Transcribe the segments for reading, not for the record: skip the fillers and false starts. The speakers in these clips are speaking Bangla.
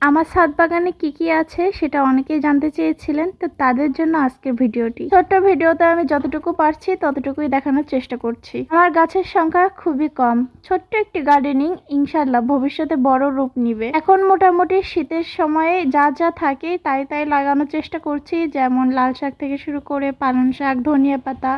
আমার ছাদ বাগানে কি আছে সেটা অনেকেই জানতে চেয়েছিলেন, তো তাদের জন্য আজকের ভিডিওটি। ছোট্ট ভিডিওতে আমি যতটুকু পারছি ততটুকুই দেখানোর চেষ্টা করছি। আমার গাছের সংখ্যা খুবই কম, ছোট্ট একটি গার্ডেনিং ইনশাল্লাহ ভবিষ্যতে বড় রূপ নিবে। এখন মোটামুটি শীতের সময়ে যা যা থাকে তাই তাই লাগানোর চেষ্টা করছি, যেমন লাল শাক থেকে শুরু করে পালং শাক, ধনিয়া পাতা,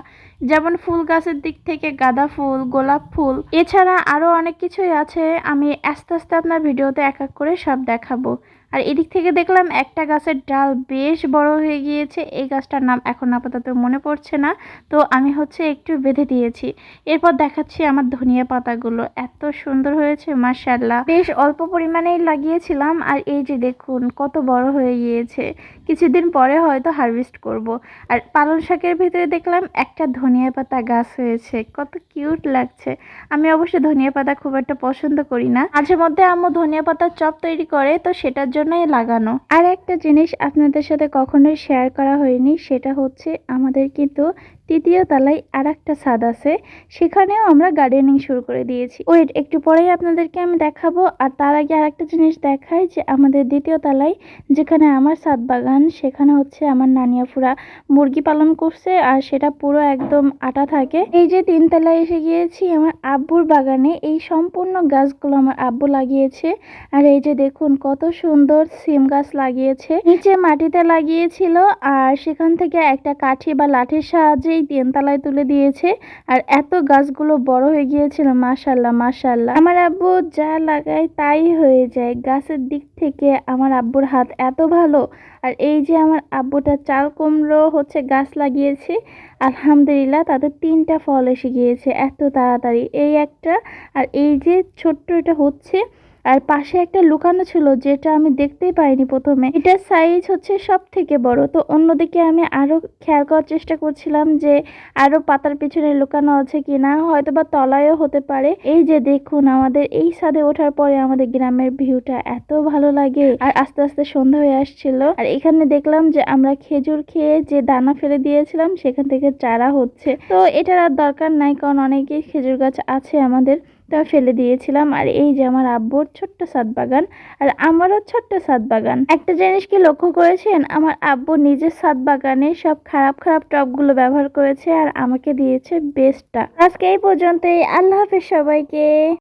যেমন ফুল গাছের দিক থেকে গাঁদা ফুল, গোলাপ ফুল, এছাড়া আরো অনেক কিছুই আছে। আমি আস্তে আস্তে আপনার ভিডিওতে এক এক করে সব দেখাবো। আর এদিক থেকে দেখলাম একটা গাছের ডাল বেশ বড় হয়ে গিয়েছে, এই গাছটার নাম এখন আপাতত মনে পড়ছে না, তো আমি একটু বেঁধে দিয়েছি। এরপর দেখাচ্ছি আমার ধনিয়া পাতাগুলো, এত সুন্দর হয়েছে মাশাআল্লাহ। বেশ অল্প পরিমাণেই লাগিয়েছিলাম, আর এই যে দেখুন কত বড় হয়ে গিয়েছে। কিছুদিন পরে হয়তো হারভেস্ট করব। আর পালং শাকের ভিতরে দেখলাম একটা ধনিয়া পাতা গাছ হয়েছে, কত কিউট লাগছে। আমি অবশ্য ধনিয়া পাতা খুব একটা পছন্দ করি না, মাঝে মধ্যে আম্মু ধনিয়া পাতার চপ তৈরি করে, তো সেটার জন্যই লাগানো। আর একটা জিনিস আপনাদের সাথে কখনোই শেয়ার করা হয়নি, সেটা হচ্ছে আমাদের কিন্তু তৃতীয় তলায় আর একটা ছাদ আছে, সেখানেও আমরা গার্ডেনিং শুরু করে দিয়েছি। ওয়েট, একটু পরেই আপনাদেরকে আমি দেখাবো। আর তার আগে আর একটা জিনিস দেখাই, যে আমাদের দ্বিতীয় তলায় যেখানে আমার ছাদ বাগান, সেখানে আমার নানিয়াফুরা মুরগি পালন করছে, আর সেটা পুরো একদম আটা থাকে। এই যে তিনতলায় এসে গিয়েছি আমার আব্বুর বাগানে, এই সম্পূর্ণ গাছগুলো আমার আব্বু লাগিয়েছে। আর এই যে দেখুন কত সুন্দর সিম গাছ লাগিয়েছে, নিচে মাটিতে লাগিয়েছিল, আর সেখান থেকে একটা কাঠি বা লাঠির সাহায্যেই তিনতলায় তুলে দিয়েছে। আর এত গাছগুলো বড় হয়ে গিয়েছিল, মাশাল্লাহ মাশাল্লাহ। আমার আব্বু যা লাগায় তাই হয়ে যায়, গাছের দিক থেকে আমার আব্বুর হাত এত ভালো। আর এই যে আমার আব্বুটা চাল কুমড়ো গাছ লাগিয়েছে, আলহামদুলিল্লাহ তাদের 3টা ফল এসে গিয়েছে এত তাড়াতাড়ি। এই একটা, আর এই যে ছোট্ট এটা আর পাশে একটা লুকানো ছিল যেটা আমি দেখতেই পাইনি প্রথমে, এটার সাইজ সব থেকে বড়। তো অন্যদিকে আমি আরো খেয়াল করার চেষ্টা করছিলাম যে আরো পাতার পিছনে লুকানো আছে কিনা, হয়তো বা তলায়ও হতে পারে। এই যে দেখুন আমাদের এই ছাদে ওঠার পরে আমাদের গ্রামের ভিউটা এত ভালো লাগে। আর আস্তে আস্তে সন্ধ্যা হয়ে আসছিল, আর এখানে দেখলাম যে আমরা খেজুর খেয়ে যে দানা ফেলে দিয়েছিলাম সেখান থেকে চারা হচ্ছে। তো এটার আর দরকার নাই, কারণ অনেকেই খেজুর গাছ আছে আমাদের, তা ফেলে দিয়েছিলাম। আর এই যে আমার আব্বুর ছোট্ট ছাদ বাগান, আর আমারও ছোট্ট ছাদ বাগান। একটা জিনিস কি লক্ষ্য করেছেন, আমার আব্বু নিজের ছাদ বাগানে সব খারাপ খারাপ টবগুলো ব্যবহার করেছে, আর আমাকে দিয়েছে বেস্টটা। আজকে এই পর্যন্তই, আল্লাহ হাফেজ সবাইকে।